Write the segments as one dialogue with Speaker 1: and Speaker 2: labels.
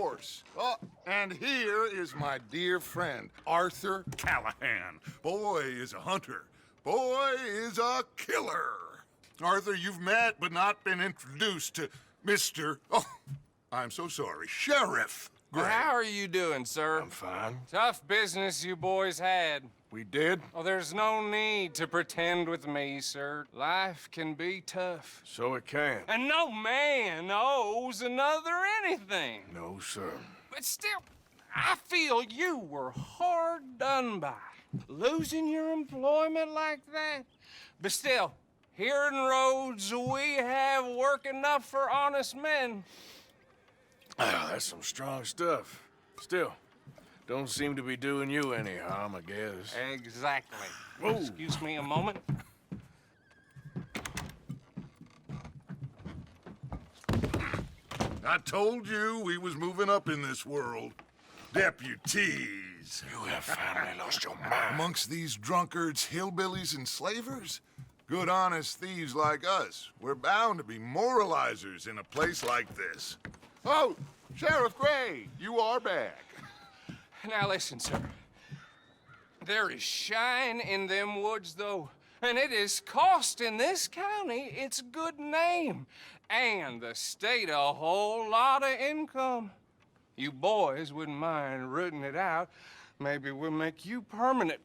Speaker 1: course. Oh, and here is my dear friend, Arthur Callahan. Boy is a hunter. Boy is a killer. Arthur, you've met but not been introduced to Mr. Oh, I'm so sorry, Sheriff Gray.
Speaker 2: How are you doing, sir?
Speaker 1: I'm fine.
Speaker 2: Tough business you boys had.
Speaker 1: We did?
Speaker 2: Oh, there's no need to pretend with me, sir. Life can be tough.
Speaker 1: So it can.
Speaker 2: And no man owes another anything.
Speaker 1: No, sir.
Speaker 2: But still, I feel you were hard done by. Losing your employment like that. But still, here in Rhodes, we have work enough for honest men.
Speaker 3: Oh, that's some strong stuff. Still, don't seem to be doing you any harm, I guess.
Speaker 2: Exactly.
Speaker 3: Whoa.
Speaker 2: Excuse me a moment.
Speaker 1: I told you we was moving up in this world. Deputies.
Speaker 3: You have finally lost your mind.
Speaker 1: Amongst these drunkards, hillbillies, and slavers? Good, honest thieves like us. We're bound to be moralizers in a place like this. Oh, Sheriff Gray, you are back.
Speaker 2: Now listen, sir. There is shine in them woods, though, and it is costing this county its good name and the state a whole lot of income. You boys wouldn't mind rooting it out. Maybe we'll make you permanent.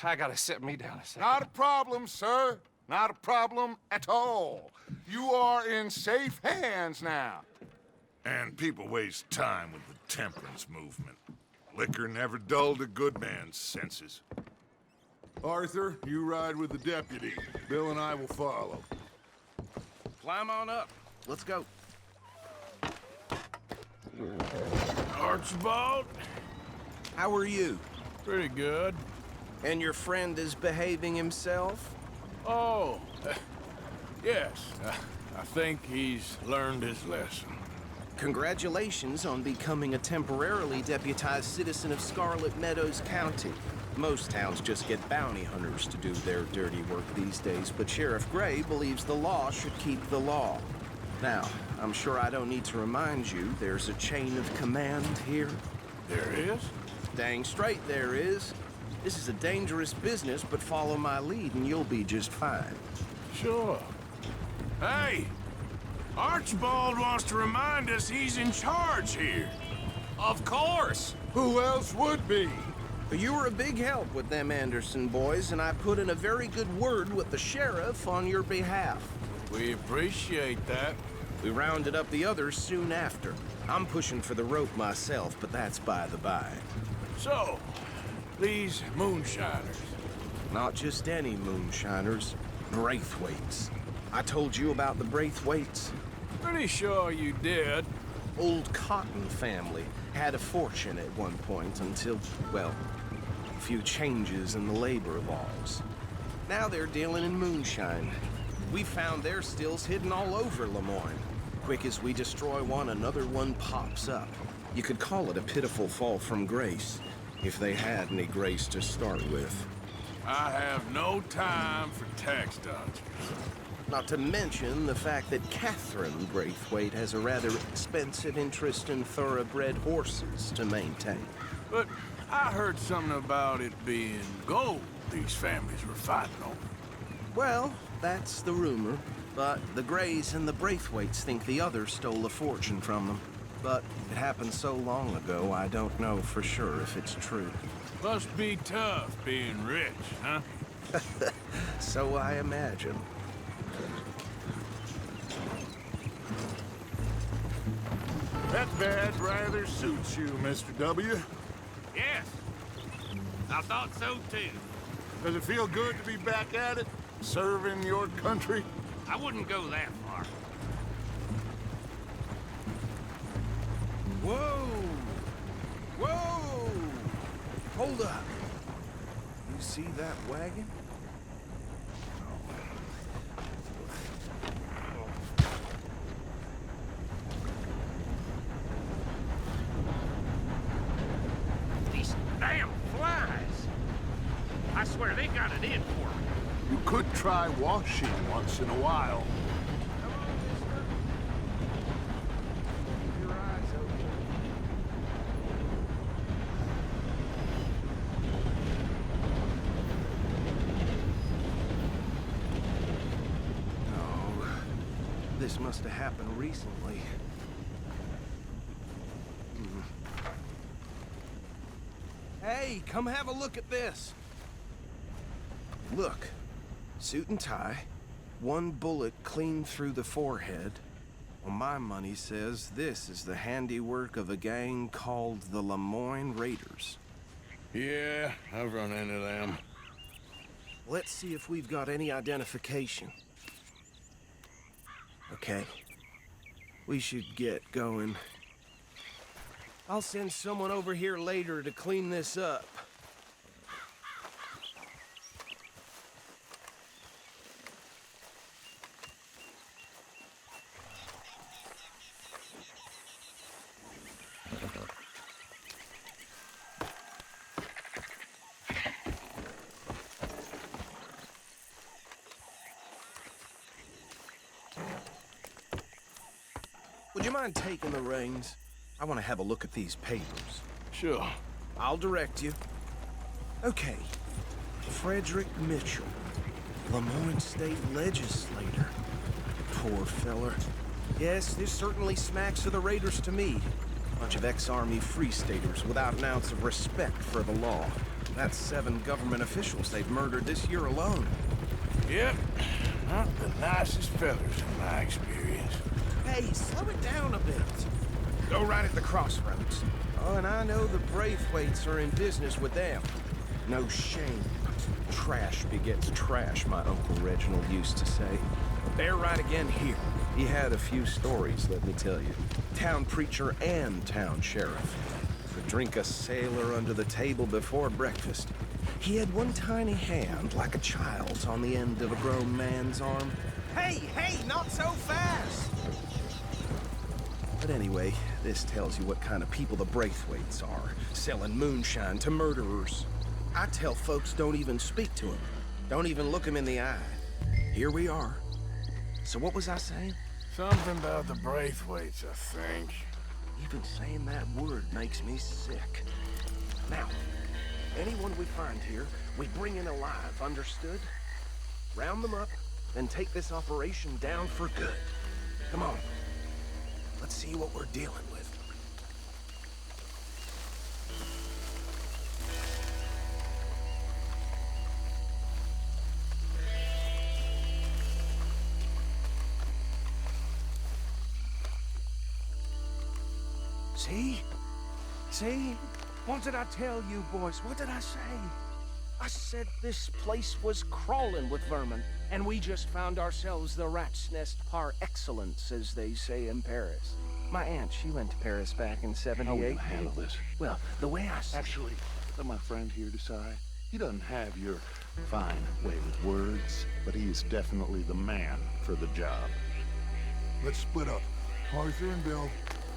Speaker 2: I gotta sit me down a second.
Speaker 1: Not a problem, sir. Not a problem at all. You are in safe hands now. And people waste time with the temperance movement. Liquor never dulled a good man's senses. Arthur, you ride with the deputy. Bill and I will follow.
Speaker 4: Climb on up. Let's go.
Speaker 3: Archibald?
Speaker 4: How are you?
Speaker 3: Pretty good.
Speaker 4: And your friend is behaving himself?
Speaker 3: Oh, yes. I think he's learned his lesson.
Speaker 4: Congratulations on becoming a temporarily deputized citizen of Scarlet Meadows County. Most towns just get bounty hunters to do their dirty work these days, but Sheriff Gray believes the law should keep the law. Now, I'm sure I don't need to remind you there's a chain of command here.
Speaker 3: There is?
Speaker 4: Dang straight there is. This is a dangerous business, but follow my lead and you'll be just fine.
Speaker 3: Sure. Hey! Archibald wants to remind us he's in charge here.
Speaker 2: Of course.
Speaker 1: Who else would be?
Speaker 4: You were a big help with them Anderson boys, and I put in a very good word with the sheriff on your behalf.
Speaker 3: We appreciate that.
Speaker 4: We rounded up the others soon after. I'm pushing for the rope myself, but that's by the by.
Speaker 3: So, these moonshiners.
Speaker 4: Not just any moonshiners, Braithwaites. I told you about the Braithwaites.
Speaker 3: Pretty sure you did.
Speaker 4: Old Cotton family had a fortune at one point until, well, a few changes in the labor laws. Now they're dealing in moonshine. We found their stills hidden all over Lemoyne. Quick as we destroy one, another one pops up. You could call it a pitiful fall from grace, if they had any grace to start with.
Speaker 3: I have no time for tax dodgers.
Speaker 4: Not to mention the fact that Catherine Braithwaite has a rather expensive interest in thoroughbred horses to maintain.
Speaker 3: But I heard something about it being gold these families were fighting over.
Speaker 4: Well, that's the rumor. But the Grays and the Braithwaites think the others stole a fortune from them. But it happened so long ago, I don't know for sure if it's true.
Speaker 3: Must be tough being rich, huh?
Speaker 4: So I imagine.
Speaker 1: That badge rather suits you, Mr. W.
Speaker 5: Yes, I thought so too.
Speaker 1: Does it feel good to be back at it? Serving your country?
Speaker 5: I wouldn't go that far.
Speaker 4: Whoa! Whoa! Hold up. You see that wagon?
Speaker 5: These damn flies. I swear they got it in for me.
Speaker 1: You could try washing once in a while.
Speaker 4: Your eyes open. this must have happened recently. Hey, come have a look at this. Look, suit and tie, one bullet clean through the forehead. Well, my money says this is the handiwork of a gang called the Lemoyne Raiders.
Speaker 3: Yeah, I've run into them.
Speaker 4: Let's see if we've got any identification. Okay. We should get going. I'll send someone over here later to clean this up. Would you mind taking the reins? I want to have a look at these papers.
Speaker 3: Sure.
Speaker 4: I'll direct you. Okay. Frederick Mitchell, Lemoyne State Legislator. Poor feller. Yes, this certainly smacks of the Raiders to me. Bunch of ex-Army Free Staters without an ounce of respect for the law. That's 7 government officials they've murdered this year alone.
Speaker 3: Yep. Not the nicest fellas in my experience.
Speaker 4: Hey, slow it down a bit. Go right at the crossroads. Oh, and I know the Braithwaites are in business with them. No shame. Trash begets trash, my Uncle Reginald used to say. They're right again here. He had a few stories, let me tell you. Town preacher and town sheriff. Could drink a sailor under the table before breakfast. He had one tiny hand, like a child's, on the end of a grown man's arm. Hey, not so fast! But anyway, this tells you what kind of people the Braithwaites are, selling moonshine to murderers. I tell folks don't even speak to them. Don't even look them in the eye. Here we are. So what was I saying?
Speaker 3: Something about the Braithwaites, I think.
Speaker 4: Even saying that word makes me sick. Now, anyone we find here, we bring in alive, understood? Round them up, then take this operation down for good. Come on. Let's see what we're dealing with. See? See? What did I tell you, boys? What did I say? I said this place was crawling with vermin, and we just found ourselves the rat's nest par excellence, as they say in Paris. My aunt, she went to Paris back in '78.
Speaker 6: How are we gonna handle this?
Speaker 4: Well, the way I see
Speaker 6: Actually, let my friend here decide. He doesn't have your fine way with words, but he is definitely the man for the job.
Speaker 7: Let's split up. Arthur and Bill,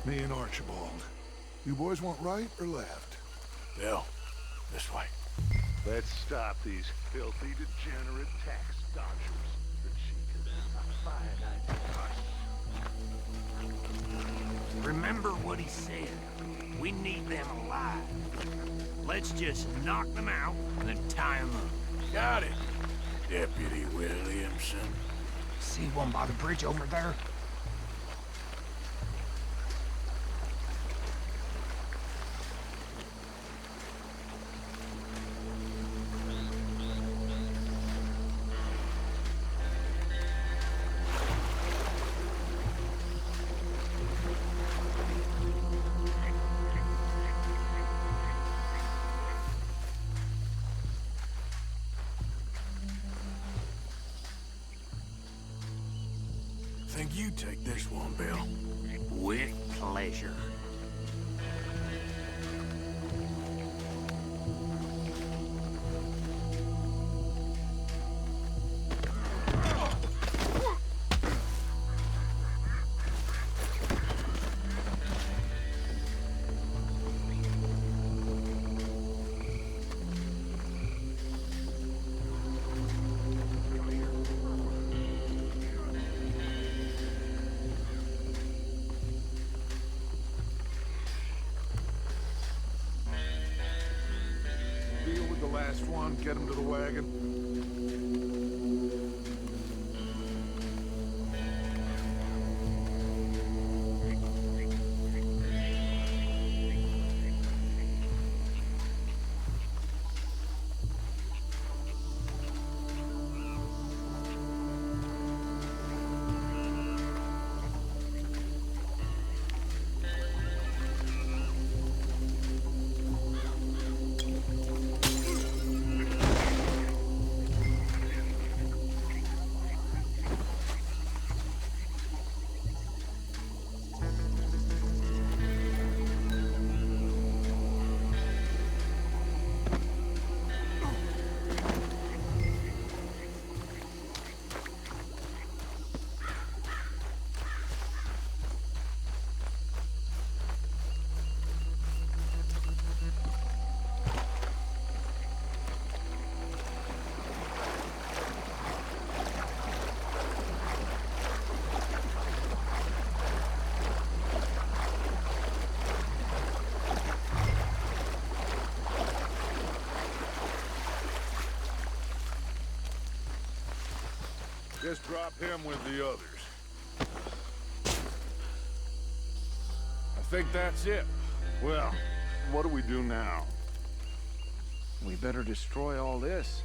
Speaker 7: me and Archibald. You boys want right or left?
Speaker 3: Bill, this way.
Speaker 6: Let's stop these filthy, degenerate tax dodgers. The cheek of them fired.
Speaker 5: Remember what he said. We need them alive. Let's just knock them out and then tie them up.
Speaker 3: Got it, Deputy Williamson.
Speaker 5: See one by the bridge over there?
Speaker 3: Think you take this one, Bill.
Speaker 5: With pleasure.
Speaker 7: Deal with the last one, get him to the wagon.
Speaker 1: Just drop him with the others.
Speaker 3: I think that's it.
Speaker 1: Well, what do we do now?
Speaker 4: We better destroy all this.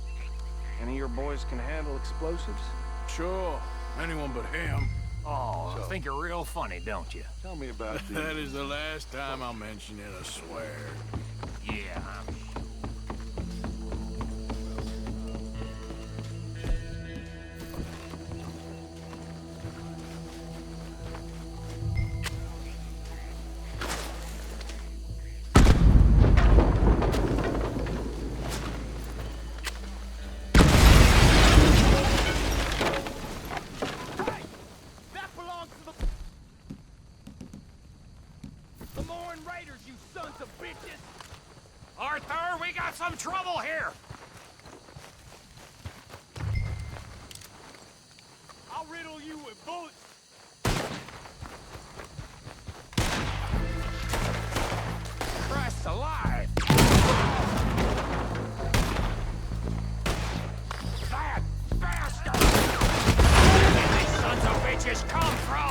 Speaker 4: Any of your boys can handle explosives?
Speaker 3: Sure. Anyone but him.
Speaker 5: Oh, I think you're real funny, don't you?
Speaker 1: Tell me about these.
Speaker 3: That is the last time I'll mention it, I swear.
Speaker 5: Yeah, I'm sure. Arthur, we got some trouble here!
Speaker 8: I'll riddle you with bullets.
Speaker 5: Christ alive! That bastard! Where did these sons of bitches come from?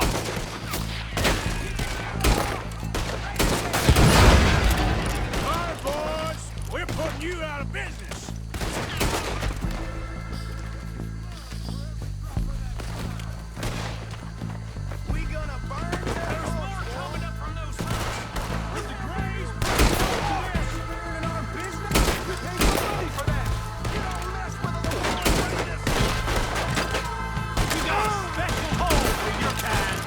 Speaker 3: We're putting you out of business.
Speaker 4: We gonna burn
Speaker 5: There's more coming up from those huts.
Speaker 8: With the Grays, we're interfering in our business. We pay good money for that. You don't mess with a little greatness.
Speaker 5: You got a special hole for your kind.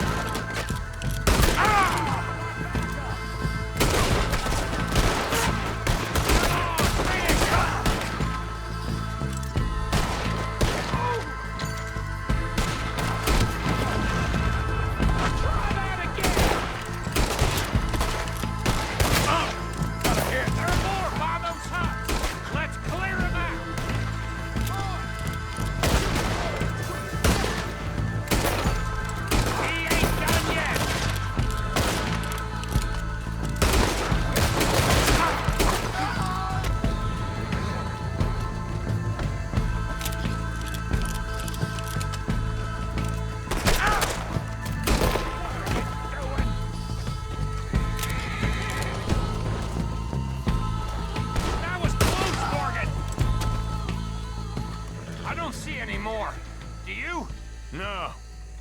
Speaker 3: No,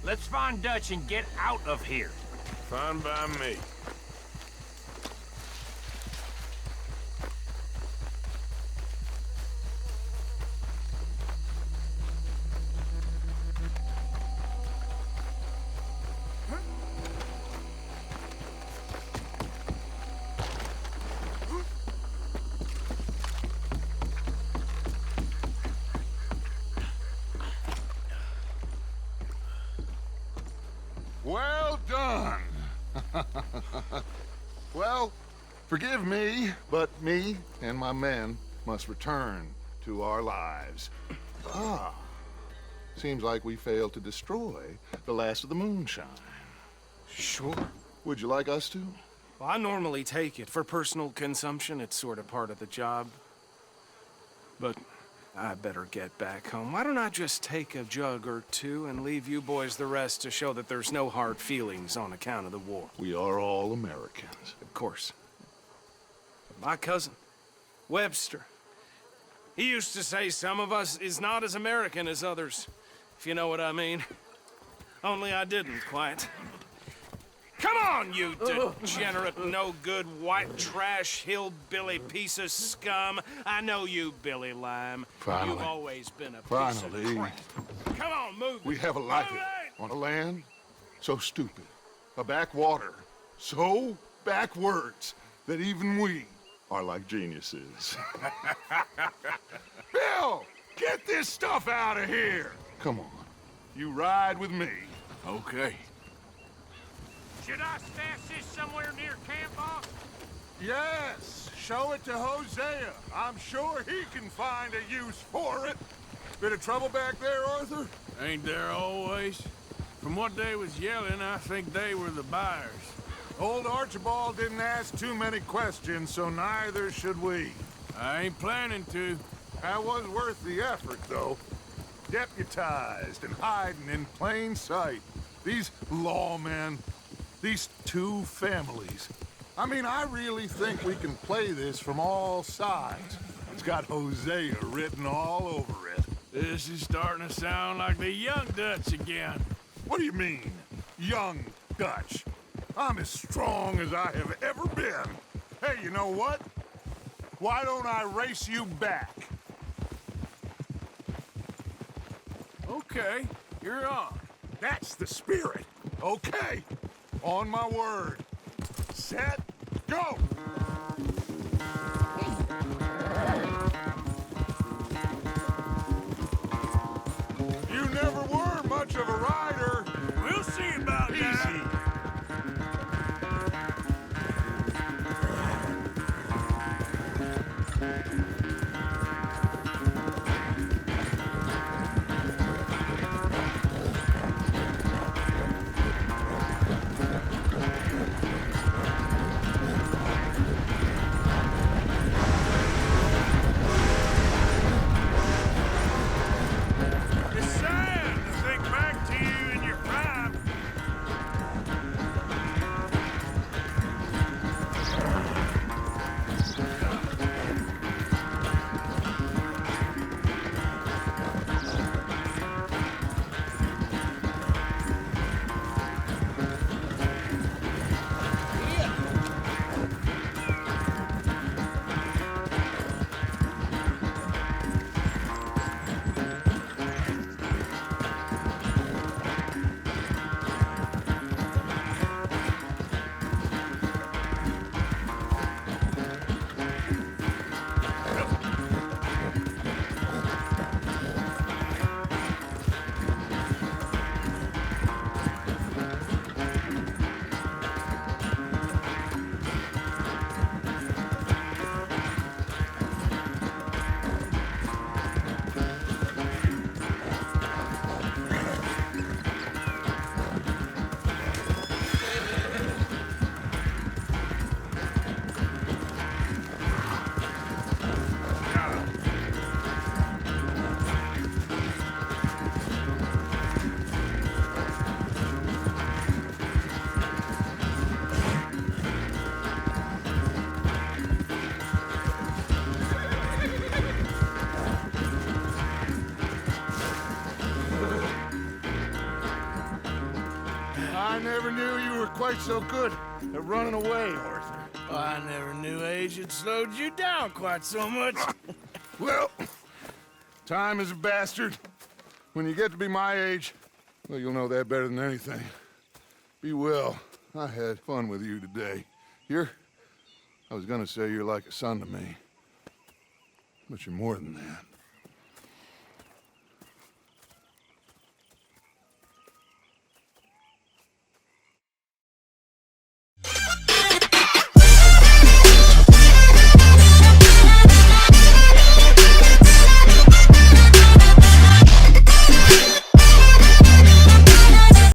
Speaker 5: Let's find Dutch and get out of here.
Speaker 3: fine by me.
Speaker 1: Well done. Well, forgive me, but me and my men must return to our lives. Ah, seems like we failed to destroy the last of the moonshine.
Speaker 4: Sure.
Speaker 1: Would you like us to?
Speaker 4: Well, I normally take it. For personal consumption, it's sort of part of the job. But I better get back home. Why don't I just take a jug or two and leave you boys the rest to show that there's no hard feelings on account of the war?
Speaker 1: We are all Americans.
Speaker 4: Of course. My cousin, Webster, he used to say some of us is not as American as others, if you know what I mean. Only I didn't quite. Come on, you degenerate, no-good, white trash, hillbilly piece of scum. I know you, Billy Lime.
Speaker 1: Finally.
Speaker 4: You've always been a piece
Speaker 1: Finally.
Speaker 4: of crap. Come on, move
Speaker 1: We
Speaker 4: it.
Speaker 1: have a life
Speaker 4: Move it!
Speaker 1: on a land so stupid, a backwater so backwards that even we are like geniuses. Bill, get this stuff out of here. Come on, you ride with me.
Speaker 3: Okay.
Speaker 5: Should I stash this somewhere near camp, boss?
Speaker 1: Yes, show it to Hosea. I'm sure he can find a use for it. Bit of trouble back there, Arthur?
Speaker 3: Ain't there always? From what they was yelling, I think they were the buyers.
Speaker 1: Old Archibald didn't ask too many questions, so neither should we.
Speaker 3: I ain't planning to.
Speaker 1: That was worth the effort, though.
Speaker 7: deputized and hiding in plain sight. These lawmen, these two families. I mean, I really think we can play this from all sides. It's got Hosea written all over it.
Speaker 3: This is starting to sound like the Young Dutch again.
Speaker 7: What do you mean, young Dutch? I'm as strong as I have ever been. Hey, you know what? Why don't I race you back?
Speaker 3: Okay, you're on.
Speaker 7: That's the spirit. Okay, on my word. Set, go! You never were much of a rider.
Speaker 3: We'll see about
Speaker 7: Easy.
Speaker 3: that. It's sad to think back to you in your prime.
Speaker 7: I never knew you were quite so good at running away, Arthur.
Speaker 3: I never knew age had slowed you down quite so much.
Speaker 7: Well, time is a bastard. When you get to be my age, well, you'll know that better than anything. Be well. I had fun with you today. I was gonna say you're like a son to me, but you're more than that.